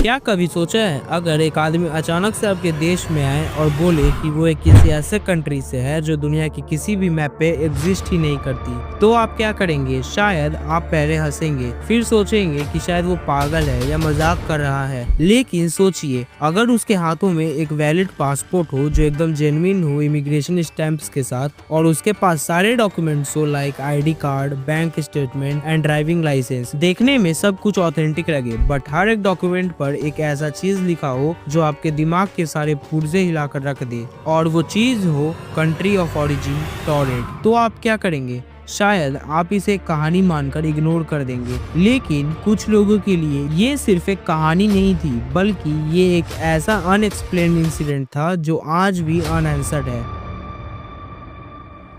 क्या कभी सोचा है अगर एक आदमी अचानक से आपके देश में आए और बोले कि वो एक किसी ऐसे कंट्री से है जो दुनिया की किसी भी मैप पे एग्जिस्ट ही नहीं करती, तो आप क्या करेंगे? शायद आप पहले हंसेंगे, फिर सोचेंगे कि शायद वो पागल है या मजाक कर रहा है। लेकिन सोचिए, अगर उसके हाथों में एक वैलिड पासपोर्ट हो जो एकदम जेन्युइन हो इमिग्रेशन स्टैंप्स के साथ, और उसके पास सारे डॉक्यूमेंट्स हो like ID card, bank statement and driving licence. देखने में सब कुछ ऑथेंटिक लगे, बट हर एक डॉक्यूमेंट पर एक ऐसा चीज लिखा हो जो आपके दिमाग के सारे पुर्जे हिलाकर रख दे, और वो चीज हो कंट्री ऑफ ओरिजिन टॉरेंट। तो आप क्या करेंगे? शायद आप इसे एक कहानी मानकर इग्नोर कर देंगे, लेकिन कुछ लोगों के लिए ये सिर्फ एक कहानी नहीं थी, बल्कि ये एक ऐसा अनएक्सप्लेन्ड इंसिडेंट था जो आज भी अनआंसर्ड है।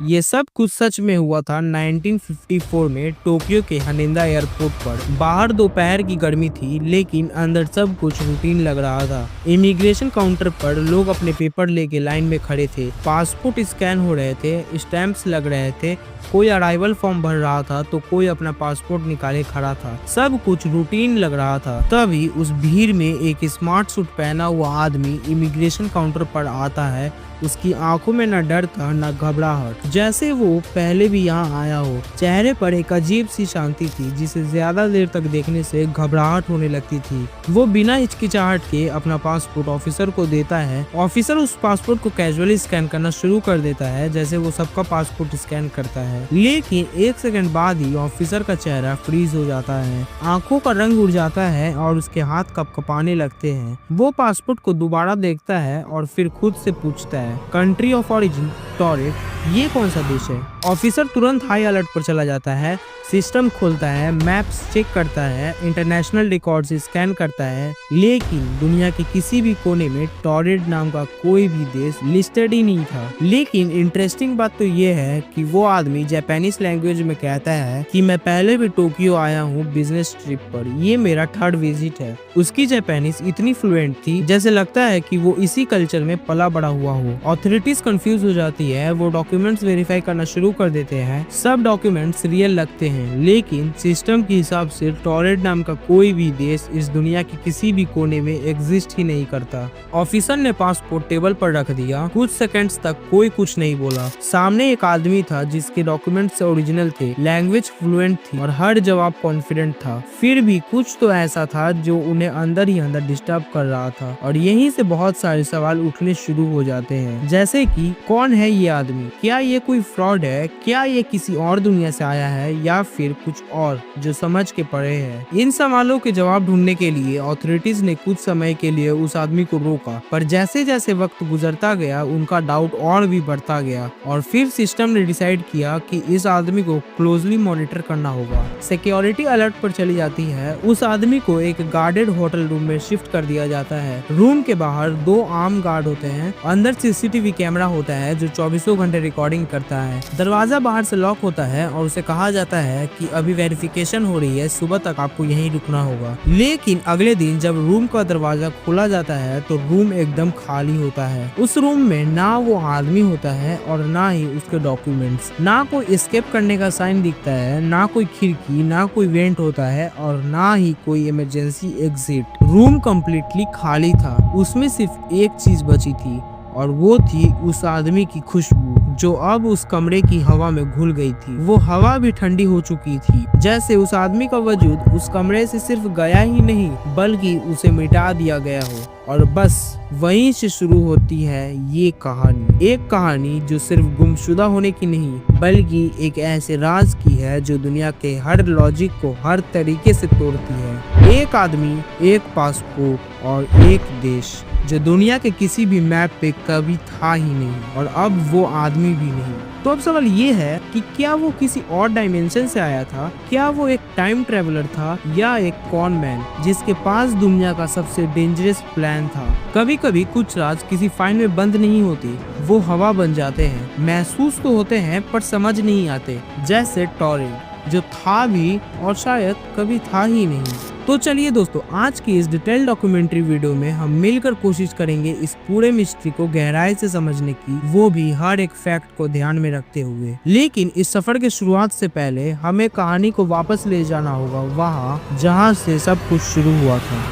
ये सब कुछ सच में हुआ था 1954 में टोक्यो के हनेदा एयरपोर्ट पर। बाहर दोपहर की गर्मी थी, लेकिन अंदर सब कुछ रूटीन लग रहा था। इमिग्रेशन काउंटर पर लोग अपने पेपर लेके लाइन में खड़े थे, पासपोर्ट स्कैन हो रहे थे, स्टैंप्स लग रहे थे, कोई अराइवल फॉर्म भर रहा था तो कोई अपना पासपोर्ट निकाले खड़ा था। सब कुछ रूटीन लग रहा था। तभी उस भीड़ में एक स्मार्ट सूट पहना हुआ आदमी इमिग्रेशन काउंटर पर आता है। उसकी आंखों में न डर था न घबराहट, जैसे वो पहले भी यहाँ आया हो। चेहरे पर एक अजीब सी शांति थी जिसे ज्यादा देर तक देखने से घबराहट होने लगती थी। वो बिना हिचकिचाहट के अपना पासपोर्ट ऑफिसर को देता है। ऑफिसर उस पासपोर्ट को कैजुअली स्कैन करना शुरू कर देता है, जैसे वो सबका पासपोर्ट स्कैन करता है। लेकिन एक सेकंड बाद ही ऑफिसर का चेहरा फ्रीज हो जाता है, आंखों का रंग उड़ जाता है और उसके हाथ कपकपाने लगते हैं। वो पासपोर्ट को दोबारा देखता है और फिर खुद से पूछता है, कंट्री ऑफ ओरिजिन टॉरेंट, ये कौन सा देश है? ऑफिसर तुरंत हाई अलर्ट पर चला जाता है, सिस्टम खोलता है, मैप्स चेक करता है, इंटरनेशनल रिकॉर्ड्स स्कैन करता है, लेकिन दुनिया के किसी भी कोने में टॉरेंट नाम का कोई भी देश लिस्टेड ही नहीं था। लेकिन इंटरेस्टिंग बात तो ये है कि वो आदमी जापानीज लैंग्वेज में कहता है कि मैं पहले भी टोक्यो आया हूँ बिजनेस ट्रिप पर, ये मेरा थर्ड विजिट है। उसकी जापानीज इतनी फ्लुएंट थी जैसे लगता है कि वो इसी कल्चर में पला बड़ा हुआ हो। ऑथोरिटीज कंफ्यूज हो जाती है, वो डॉक्यूमेंट्स वेरीफाई करना शुरू कर देते हैं। सब डॉक्यूमेंट्स रियल लगते हैं, लेकिन सिस्टम के हिसाब से टॉरेंट नाम का कोई भी देश इस दुनिया के किसी भी कोने में एग्जिस्ट ही नहीं करता। ऑफिसर ने पासपोर्ट टेबल पर रख दिया। कुछ सेकंड्स तक कोई कुछ नहीं बोला। सामने एक आदमी था जिसके डॉक्यूमेंट्स ओरिजिनल थे, लैंग्वेज फ्लुएंट थी और हर जवाब कॉन्फिडेंट था। फिर भी कुछ तो ऐसा था जो उन्हें अंदर ही अंदर डिस्टर्ब कर रहा था, और यहीं से बहुत सारे सवाल उठने शुरू हो जाते हैं, जैसे कि कौन है ये आदमी? क्या ये कोई फ्रॉड है? क्या ये किसी और दुनिया से आया है या फिर कुछ और जो समझ के परे है? इन सवालों के जवाब ढूंढने के लिए ऑथोरिटीज ने कुछ समय के लिए उस आदमी को रोका, पर जैसे जैसे वक्त गुजरता गया उनका डाउट और भी बढ़ता गया, और फिर सिस्टम ने डिसाइड किया कि इस आदमी को क्लोजली मॉनिटर करना होगा। सिक्योरिटी अलर्ट पर चली जाती है। उस आदमी को एक गार्डेड होटल रूम में शिफ्ट कर दिया जाता है। रूम के बाहर 2 आर्म गार्ड होते हैं, अंदर सीसीटीवी कैमरा होता है जो 24 घंटे रिकॉर्डिंग करता है। दरवाजा बाहर से लॉक होता है और उसे कहा जाता है कि अभी वेरिफिकेशन हो रही है, सुबह तक आपको यहीं रुकना होगा। लेकिन अगले दिन जब रूम का दरवाजा खोला जाता है तो रूम एकदम खाली होता है। उस रूम में ना वो आदमी होता है और ना ही उसके डॉक्यूमेंट्स। ना कोई एस्केप करने का साइन दिखता है, ना कोई खिड़की, ना कोई वेंट होता है और ना ही कोई इमरजेंसी एग्जिट। रूम कम्प्लीटली खाली था। उसमें सिर्फ एक चीज बची थी, और वो थी उस आदमी की खुशबू जो अब उस कमरे की हवा में घुल गई थी। वो हवा भी ठंडी हो चुकी थी, जैसे उस आदमी का वजूद उस कमरे से सिर्फ गया ही नहीं बल्कि उसे मिटा दिया गया हो। और बस वहीं से शुरू होती है ये कहानी। एक कहानी जो सिर्फ गुमशुदा होने की नहीं बल्कि एक ऐसे राज की है जो दुनिया के हर लॉजिक को हर तरीके से तोड़ती है। एक आदमी, एक पासपोर्ट और एक देश जो दुनिया के किसी भी मैप पे कभी था ही नहीं, और अब वो आदमी भी नहीं। तो अब सवाल ये है कि क्या वो किसी और डायमेंशन से आया था? क्या वो एक टाइम ट्रेवलर था या एक कॉन मैन जिसके पास दुनिया का सबसे डेंजरस प्लान था? कभी कभी कुछ राज किसी फाइल में बंद नहीं होते, वो हवा बन जाते हैं, महसूस तो होते हैं पर समझ नहीं आते, जैसे टॉरेंट जो था भी और शायद कभी था ही नहीं। तो चलिए दोस्तों, आज की इस डिटेल डॉक्यूमेंट्री वीडियो में हम मिलकर कोशिश करेंगे इस पूरे मिस्ट्री को गहराई से समझने की, वो भी हर एक फैक्ट को ध्यान में रखते हुए। लेकिन इस सफर के शुरुआत से पहले हमें कहानी को वापस ले जाना होगा वहाँ जहाँ से सब कुछ शुरू हुआ था।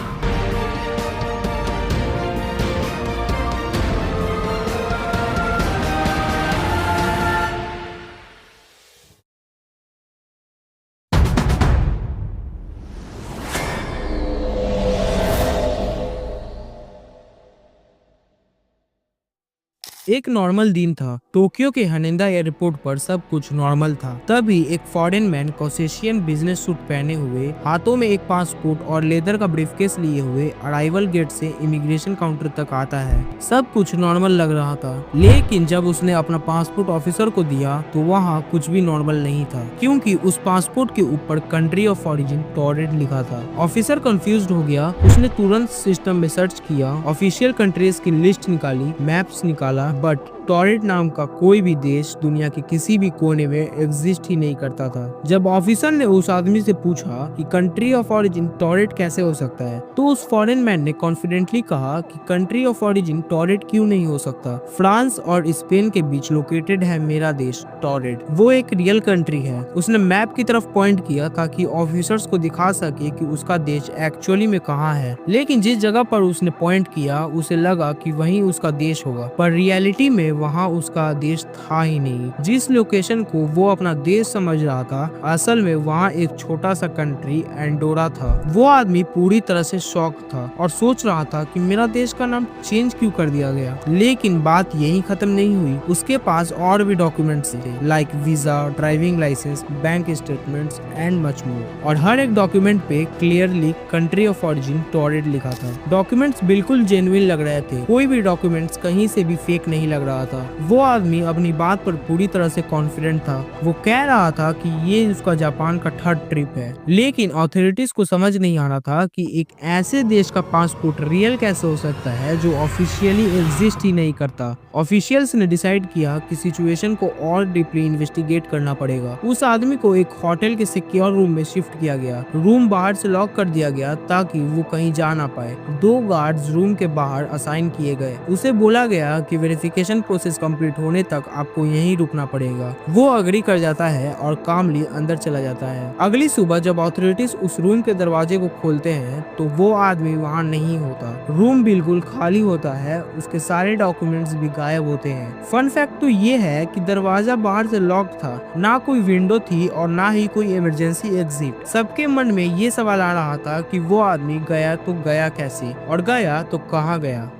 एक नॉर्मल दिन था। टोक्यो के हनेदा एयरपोर्ट पर सब कुछ नॉर्मल था। तभी एक foreign man Caucasian business suit पहने हुए, हाथों में एक पासपोर्ट और लेदर का ब्रीफकेस लिए हुए अराइवल गेट से इमिग्रेशन काउंटर तक आता है। सब कुछ नॉर्मल लग रहा था, लेकिन जब उसने अपना पासपोर्ट ऑफिसर को दिया तो वहाँ कुछ भी नॉर्मल नहीं था, क्योंकि उस पासपोर्ट के ऊपर कंट्री ऑफ ओरिजिन टॉरेट लिखा था। ऑफिसर कंफ्यूज्ड हो गया। उसने तुरंत सिस्टम में सर्च किया, ऑफिशियल कंट्रीज की लिस्ट निकाली, मैप्स निकाला, बट टॉरेट नाम का कोई भी देश दुनिया के किसी भी कोने में एग्जिस्ट ही नहीं करता था। जब ऑफिसर ने उस आदमी से पूछा कि कंट्री ऑफ ओरिजिन टॉरेट कैसे हो सकता है, तो उस फॉरेन मैन ने कॉन्फिडेंटली कहा कि कंट्री ऑफ ओरिजिन टॉरेट क्यों नहीं हो सकता। फ्रांस और स्पेन के बीच लोकेटेड है मेरा देश टॉरेट, वो एक रियल कंट्री है। उसने मैप की तरफ पॉइंट किया ताकि ऑफिसर्स को दिखा सके कि उसका देश एक्चुअली में कहाँ है, लेकिन जिस जगह पर उसने पॉइंट किया उसे लगा कि वही उसका देश होगा, पर रियलिटी में वहाँ उसका देश था ही नहीं। जिस लोकेशन को वो अपना देश समझ रहा था, असल में वहाँ एक छोटा सा कंट्री एंडोरा था। वो आदमी पूरी तरह से शॉक था और सोच रहा था कि मेरा देश का नाम चेंज क्यों कर दिया गया। लेकिन बात यही खत्म नहीं हुई। उसके पास और भी डॉक्यूमेंट्स थे, like visa, driving licence, bank statements and much more, और हर एक डॉक्यूमेंट पे क्लियरली कंट्री ऑफ ओरिजिन टॉरेट लिखा था। डॉक्यूमेंट्स बिल्कुल जेन्युइन लग रहे थे, कोई भी डॉक्यूमेंट्स कहीं से भी फेक नहीं लग रहा था। वो आदमी अपनी बात पर पूरी तरह से कॉन्फिडेंट था। वो कह रहा था कि ये उसका जापान का थर्ड ट्रिप है, लेकिन अथॉरिटीज को समझ नहीं आ रहा था कि एक ऐसे देश का पासपोर्ट रियल कैसे हो सकता है जो ऑफिशियली एग्जिस्ट ही नहीं करता। ऑफिशियल्स ने डिसाइड किया कि सिचुएशन को और डीपली इन्वेस्टिगेट करना पड़ेगा। उस आदमी को एक होटल के सिक्योर रूम में शिफ्ट किया गया। रूम बाहर से लॉक कर दिया गया ताकि वो कहीं जा ना पाए। 2 गार्ड्स रूम के बाहर असाइन किए गए। उसे बोला गया कि वेरिफिकेशन प्रोसेस कंप्लीट होने तक आपको यहीं रुकना पड़ेगा। वो अग्री कर जाता है और कामली अंदर चला जाता है। अगली सुबह जब अथॉरिटीज उस रूम के दरवाजे को खोलते हैं तो वो आदमी वहाँ नहीं होता। रूम बिल्कुल खाली होता है, उसके सारे डॉक्यूमेंट्स भी गायब होते हैं। फन फैक्ट तो ये है कि दरवाजा बाहर से लॉक था, ना कोई विंडो थी और ना ही कोई इमरजेंसी एग्जिट। सबके मन में ये सवाल आ रहा था कि वो आदमी गया तो गया कैसे, और गया तो कहाँ गया।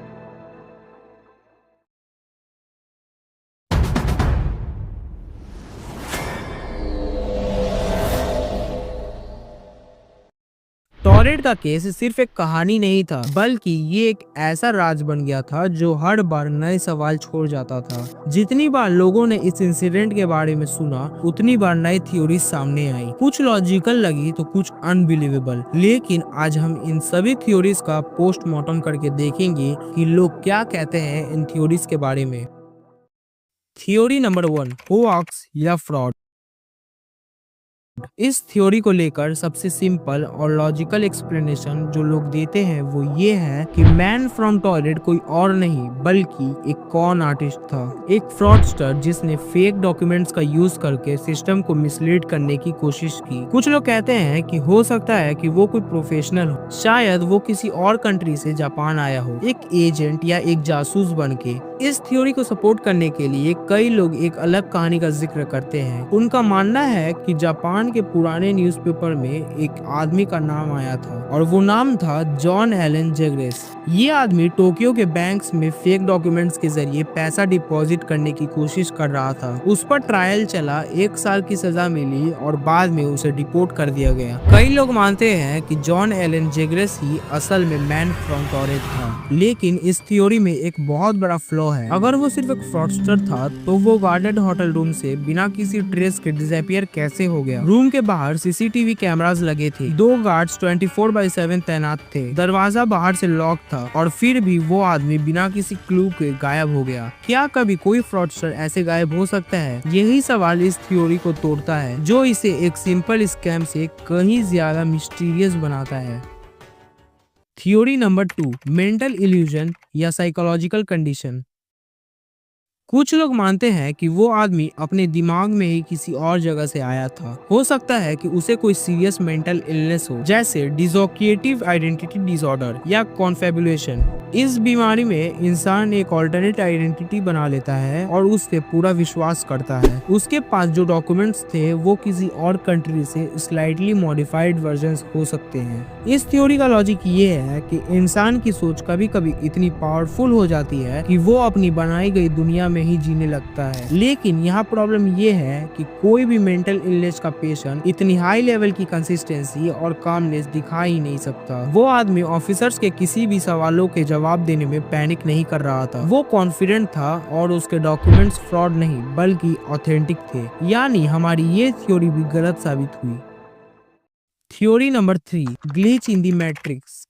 टॉरेट का केस सिर्फ एक कहानी नहीं था, बल्कि ये एक ऐसा राज बन गया था जो हर बार नए सवाल छोड़ जाता था। जितनी बार लोगों ने इस इंसिडेंट के बारे में सुना, उतनी बार नई थ्योरीज सामने आई। कुछ लॉजिकल लगी तो कुछ अनबिलीवेबल, लेकिन आज हम इन सभी थ्योरीज का पोस्टमार्टम करके देखेंगे कि लोग क्या कहते हैं इन थ्योरीज के बारे में। थ्योरी नंबर 1, होआक्स या फ्रॉड। इस थ्योरी को लेकर सबसे सिंपल और लॉजिकल एक्सप्लेनेशन जो लोग देते हैं वो ये है कि मैन फ्रॉम टॉयलेट कोई और नहीं बल्कि एक कॉन आर्टिस्ट था, एक फ्रॉडस्टर जिसने फेक डॉक्यूमेंट्स का यूज करके सिस्टम को मिसलीड करने की कोशिश की। कुछ लोग कहते हैं कि हो सकता है कि वो कोई प्रोफेशनल हो, शायद वो किसी और कंट्री से जापान आया हो, एक एजेंट या एक जासूस बन के। इस थ्योरी को सपोर्ट करने के लिए कई लोग एक अलग कहानी का जिक्र करते हैं। उनका मानना है कि जापान के पुराने न्यूज़पेपर में एक आदमी का नाम आया था और वो नाम था जॉन एलन जेग्रेस। ये आदमी टोक्यो के बैंक्स में फेक डॉक्यूमेंट्स के जरिए पैसा डिपॉजिट करने की कोशिश कर रहा था। उस पर ट्रायल चला, 1 साल की सजा मिली और बाद में उसे डिपोर्ट कर दिया गया। कई लोग मानते हैं कि जॉन एलन जेग्रेस ही असल में मैन फ्रॉम टॉरेट था, लेकिन इस थ्योरी में एक बहुत बड़ा फ्लॉ है। अगर वो सिर्फ एक फ्रॉडस्टर था तो वो गार्डेड होटल रूम से बिना किसी ट्रेस के डिसअपीयर कैसे हो गया। रूम के बाहर सीसीटीवी कैमरास लगे थे, 2 गार्ड्स 24/7 तैनात थे, दरवाजा बाहर से लॉक था और फिर भी वो आदमी बिना किसी क्लू के गायब हो गया। क्या कभी कोई फ्रॉडस्टर ऐसे गायब हो सकता है? यही सवाल इस थ्योरी को तोड़ता है, जो इसे एक सिंपल स्कैम से कहीं ज्यादा मिस्टीरियस बनाता है। थ्योरी नंबर 2, मेंटल इल्यूजन या साइकोलॉजिकल कंडीशन। कुछ लोग मानते हैं कि वो आदमी अपने दिमाग में ही किसी और जगह से आया था। हो सकता है कि उसे कोई सीरियस मेंटल इलनेस हो, जैसे डिसोसिएटिव आइडेंटिटी डिसऑर्डर या कॉन्फेबुलेशन। इस बीमारी में इंसान एक ऑल्टरनेट आइडेंटिटी बना लेता है और उस पे पूरा विश्वास करता है। उसके पास जो डॉक्यूमेंट्स थे वो किसी और कंट्री से स्लाइटली मॉडिफाइड वर्जन्स हो सकते हैं। इस थ्योरी का लॉजिक ये है कि इंसान की सोच कभी कभी इतनी पावरफुल हो जाती है कि वो अपनी बनाई गई दुनिया में ही जीने लगता है। लेकिन यहाँ प्रॉब्लम ये है कि कोई भी मेंटल इलनेस का पेशेंट इतनी हाई लेवल की कंसिस्टेंसी और कामनेस दिखा ही नहीं सकता। वो आदमी ऑफिसर्स के किसी भी सवालों के जवाब देने में पैनिक नहीं कर रहा था। वो कॉन्फिडेंट था और उसके डॉक्यूमेंट्स फ्रॉड नहीं बल्कि ऑथेंटिक थे। यानी हमारी ये थ्योरी भी गलत साबित हुई। Theory number 3, glitch in the matrix.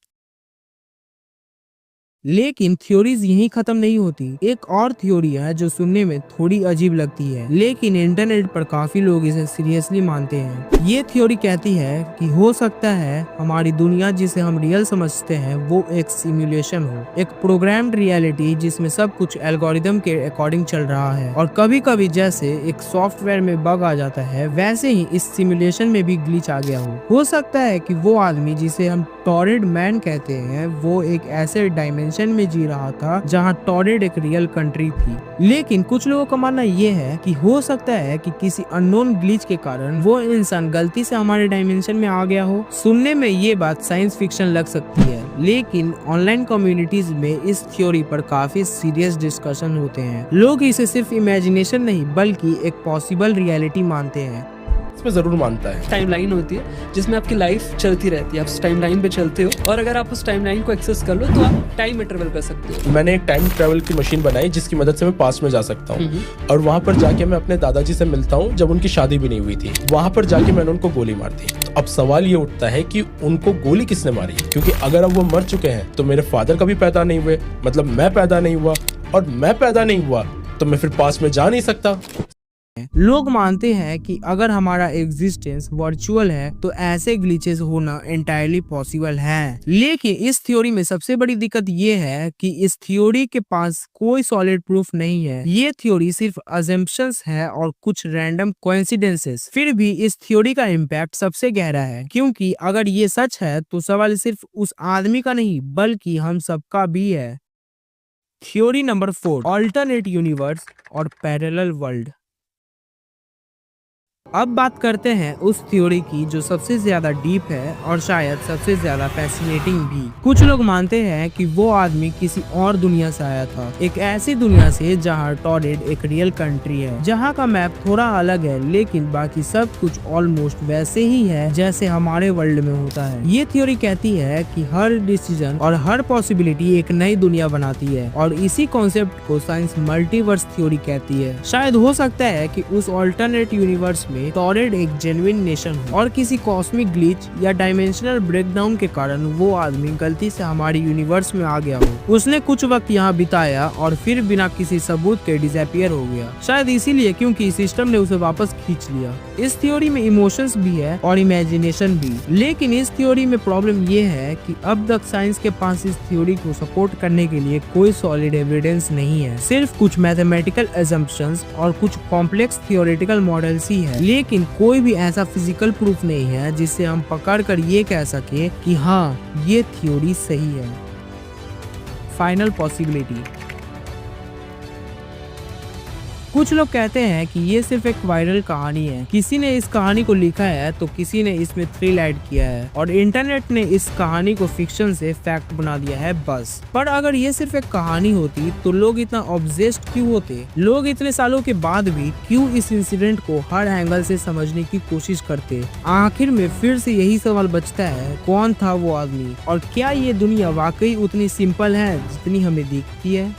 लेकिन थ्योरीज यहीं खत्म नहीं होती। एक और थ्योरी है जो सुनने में थोड़ी अजीब लगती है, लेकिन इंटरनेट पर काफी लोग इसे सीरियसली मानते हैं। ये थ्योरी कहती है कि हो सकता है हमारी दुनिया जिसे हम रियल समझते हैं वो एक सिमुलेशन हो, एक प्रोग्राम्ड रियलिटी जिसमें सब कुछ एल्गोरिदम के अकॉर्डिंग चल रहा है। और कभी कभी जैसे एक सॉफ्टवेयर में बग आ जाता है वैसे ही इस सिमुलेशन में भी ग्लिच आ गया हो सकता है कि वो आदमी जिसे हम टॉरेड मैन कहते हैं वो एक ऐसे डायमेंशन में जी रहा था जहां टॉरेड एक रियल कंट्री थी। लेकिन कुछ लोगों का मानना यह है कि हो सकता है कि किसी अननोन ग्लिच के कारण वो इंसान गलती से हमारे डायमेंशन में आ गया हो। सुनने में ये बात साइंस फिक्शन लग सकती है, लेकिन ऑनलाइन कम्युनिटीज में इस थ्योरी पर काफी सीरियस डिस्कशन होते हैं। लोग इसे सिर्फ इमेजिनेशन नहीं बल्कि एक पॉसिबल रियलिटी मानते हैं। इसमें जरूर मानता है। टाइमलाइन होती है जिसमें आपकी लाइफ चलती रहती है, आप उस टाइमलाइन पे चलते हो और अगर आप उस टाइमलाइन को एक्सेस कर लो तो आप टाइम में ट्रेवल कर सकते हो। मैंने एक टाइम ट्रेवल की मशीन बनाई जिसकी मदद से मैं पास्ट में जा सकता हूँ और वहाँ पर जाके मैं अपने दादाजी से मिलता हूँ जब उनकी शादी भी नहीं हुई थी। वहाँ पर जाके मैंने उनको गोली मार दी। तो अब सवाल ये उठता है कि उनको गोली किसने मारी, क्योंकि अगर अब वो मर चुके हैं तो मेरे फादर कभी पैदा नहीं हुए, मतलब मैं पैदा नहीं हुआ, और मैं पैदा नहीं हुआ तो मैं फिर पास्ट में जा नहीं सकता। लोग मानते हैं कि अगर हमारा एग्जिस्टेंस वर्चुअल है तो ऐसे ग्लिचेस होना एंटायरली पॉसिबल है। लेकिन इस थ्योरी में सबसे बड़ी दिक्कत ये है कि इस थ्योरी के पास कोई सॉलिड प्रूफ नहीं है। ये थ्योरी सिर्फ अजम्पशंस है और कुछ रैंडम कोइंसिडेंसेस। फिर भी इस थ्योरी का इम्पैक्ट सबसे गहरा है, क्योंकि अगर ये सच है तो सवाल सिर्फ उस आदमी का नहीं बल्कि हम सबका भी है। थ्योरी नंबर 4, अल्टरनेट यूनिवर्स और पैरेलल वर्ल्ड। अब बात करते हैं उस थ्योरी की जो सबसे ज्यादा डीप है और शायद सबसे ज्यादा फैसिनेटिंग भी। कुछ लोग मानते हैं कि वो आदमी किसी और दुनिया से आया था, एक ऐसी दुनिया से जहां टॉरेड एक रियल कंट्री है, जहां का मैप थोड़ा अलग है लेकिन बाकी सब कुछ ऑलमोस्ट वैसे ही है जैसे हमारे वर्ल्ड में होता है। ये थ्योरी कहती है कि हर डिसीजन और हर पॉसिबिलिटी एक नई दुनिया बनाती है और इसी कॉन्सेप्ट को साइंस मल्टीवर्स थ्योरी कहती है। शायद हो सकता है कि उस ऑल्टरनेट यूनिवर्स में टॉरेड एक जेन्युइन नेशन हो और किसी कॉस्मिक ग्लिच या डायमेंशनल ब्रेकडाउन के कारण वो आदमी गलती से हमारे यूनिवर्स में आ गया हो। उसने कुछ वक्त यहाँ बिताया और फिर बिना किसी सबूत के डिसअपीयर हो गया, शायद इसीलिए क्योंकि सिस्टम ने उसे वापस खींच लिया। इस थ्योरी में इमोशंस भी है और इमेजिनेशन भी, लेकिन इस थ्योरी में प्रॉब्लम ये है कि अब तक साइंस के पास इस थ्योरी को सपोर्ट करने के लिए कोई सॉलिड एविडेंस नहीं है। सिर्फ कुछ मैथमेटिकल असम्पशंस और कुछ कॉम्प्लेक्स थियोरेटिकल मॉडल्स ही है, लेकिन कोई भी ऐसा फिजिकल प्रूफ नहीं है जिससे हम पकड़ कर ये कह सके कि हाँ ये थ्योरी सही है। Final possibility. कुछ लोग कहते हैं कि ये सिर्फ एक वायरल कहानी है, किसी ने इस कहानी को लिखा है तो किसी ने इसमें थ्रिल ऐड किया है और इंटरनेट ने इस कहानी को फिक्शन से फैक्ट बना दिया है बस। पर अगर ये सिर्फ एक कहानी होती तो लोग इतना ऑब्सेस्ड क्यों होते? लोग इतने सालों के बाद भी क्यों इस इंसिडेंट को हर एंगल से समझने की कोशिश करते? आखिर में फिर से यही सवाल बचता है, कौन था वो आदमी और क्या ये दुनिया वाकई उतनी सिंपल है जितनी हमें दिखती है?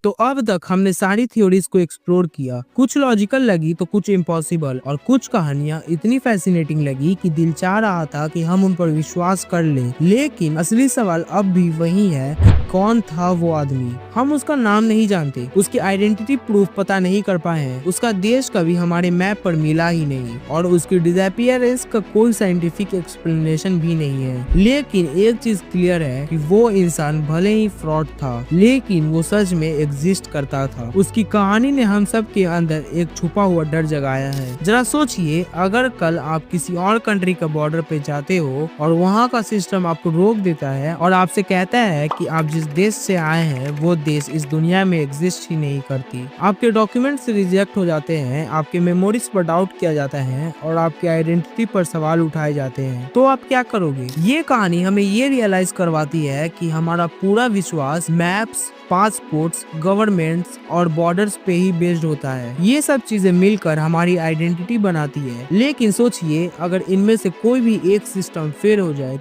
तो अब तक हमने सारी थ्योरीज को एक्सप्लोर किया। कुछ लॉजिकल लगी तो कुछ इम्पॉसिबल और कुछ कहानियां इतनी फैसिनेटिंग लगी कि दिल चाह रहा था कि हम उन पर विश्वास कर लें। लेकिन असली सवाल अब भी वही है कि कौन था वो आदमी? हम उसका नाम नहीं जानते, उसकी आइडेंटिटी प्रूफ पता नहीं कर पाए हैं, उसका देश कभी हमारे मैप पर मिला ही नहीं और उसकी डिसअपीयरेंस का कोई साइंटिफिक एक्सप्लेनेशन भी नहीं है। लेकिन एक चीज क्लियर है कि वो इंसान भले ही फ्रॉड था लेकिन वो सच में एग्जिस्ट करता था। उसकी कहानी ने हम सब के अंदर एक छुपा हुआ डर जगाया है। जरा सोचिए, अगर कल आप किसी और कंट्री का बॉर्डर पे जाते हो और वहाँ का सिस्टम आपको रोक देता है और आपसे कहता है कि आप जिस देश से आए हैं वो देश इस दुनिया में एग्जिस्ट ही नहीं करती। आपके डॉक्यूमेंट्स रिजेक्ट हो जाते हैं, आपके मेमोरीज पर डाउट किया जाता है और आपकी आइडेंटिटी पर सवाल उठाए जाते हैं, तो आप क्या करोगे? ये कहानी हमें ये रियलाइज करवाती है कि हमारा पूरा विश्वास मैप्स, पासपोर्ट्स, गवर्नमेंट्स और बॉर्डर्स पे ही बेस्ड होता है। ये सब चीजें मिलकर हमारी आइडेंटिटी बनाती है। लेकिन सोचिए, अगर इनमें से कोई भी एक सिस्टम फेल हो जाए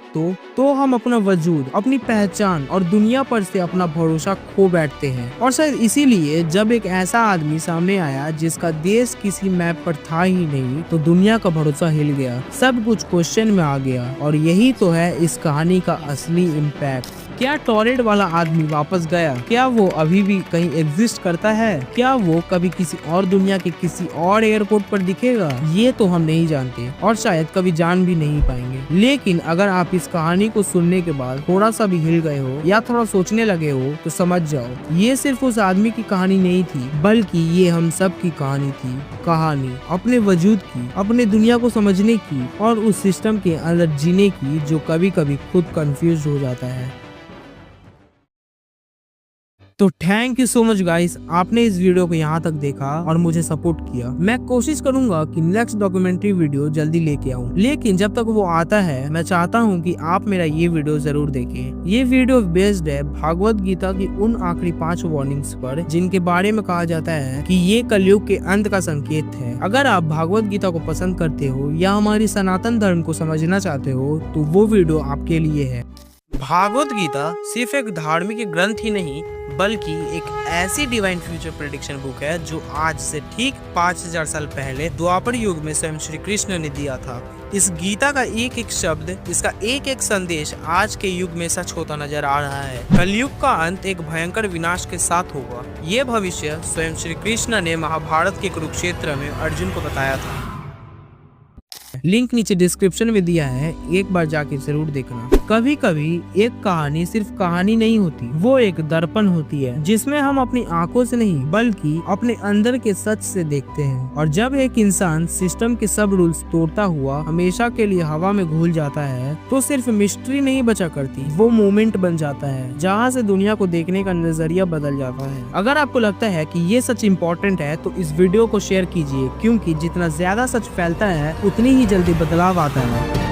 तो हम अपना वजूद, अपनी पहचान और दुनिया पर से अपना भरोसा खो बैठते हैं। और शायद इसीलिए जब एक ऐसा आदमी सामने आया जिसका देश किसी मैप पर था ही नहीं, तो दुनिया का भरोसा हिल गया, सब कुछ क्वेश्चन में आ गया। और यही तो है इस कहानी का असली इम्पैक्ट। क्या टॉयलेट वाला आदमी वापस गया? क्या वो अभी भी कहीं एग्जिस्ट करता है? क्या वो कभी किसी और दुनिया के किसी और एयरपोर्ट पर दिखेगा? ये तो हम नहीं जानते और शायद कभी जान भी नहीं पाएंगे। लेकिन अगर आप इस कहानी को सुनने के बाद थोड़ा सा भी हिल गए हो या थोड़ा सोचने लगे हो, तो समझ जाओ, ये सिर्फ उस आदमी की कहानी नहीं थी, बल्कि ये हम सब की कहानी थी। कहानी अपने वजूद की, अपने दुनिया को समझने की और उस सिस्टम के अंदर जीने की जो कभी कभी खुद कंफ्यूज हो जाता है। तो thank you so much guys, आपने इस वीडियो को यहाँ तक देखा और मुझे सपोर्ट किया। मैं कोशिश करूंगा कि नेक्स्ट डॉक्यूमेंट्री वीडियो जल्दी लेके आऊं, लेकिन जब तक वो आता है मैं चाहता हूं कि आप मेरा ये वीडियो जरूर देखें। ये वीडियो बेस्ड है भागवत गीता की उन आखिरी 5 वार्निंग्स पर, जिनके बारे में कहा जाता है कि ये कलयुग के अंत का संकेत है। अगर आप भागवत गीता को पसंद करते हो या हमारी सनातन धर्म को समझना चाहते हो, तो वो वीडियो आपके लिए है। भागवत गीता सिर्फ एक धार्मिक ग्रंथ ही नहीं, बल्कि एक ऐसी डिवाइन फ्यूचर प्रेडिक्शन बुक है जो आज से ठीक 5000 साल पहले द्वापर युग में स्वयं श्री कृष्ण ने दिया था। इस गीता का एक एक शब्द, इसका एक एक संदेश आज के युग में सच होता नजर आ रहा है। कलयुग का अंत एक भयंकर विनाश के साथ होगा। ये भविष्य स्वयं श्री कृष्ण ने महाभारत के कुरुक्षेत्र में अर्जुन को बताया था। लिंक नीचे डिस्क्रिप्शन में दिया है, एक बार जाके जरूर देखना। कभी कभी एक कहानी सिर्फ कहानी नहीं होती, वो एक दर्पण होती है जिसमें हम अपनी आंखों से नहीं बल्कि अपने अंदर के सच से देखते हैं। और जब एक इंसान सिस्टम के सब रूल्स तोड़ता हुआ हमेशा के लिए हवा में घुल जाता है, तो सिर्फ मिस्ट्री नहीं बचा करती, वो मोमेंट बन जाता है जहाँ से दुनिया को देखने का नजरिया बदल जाता है। अगर आपको लगता है कि ये सच इम्पोर्टेंट है तो इस वीडियो को शेयर कीजिए, क्योंकि जितना ज्यादा सच फैलता है उतनी ही जल्दी बदलाव आता है।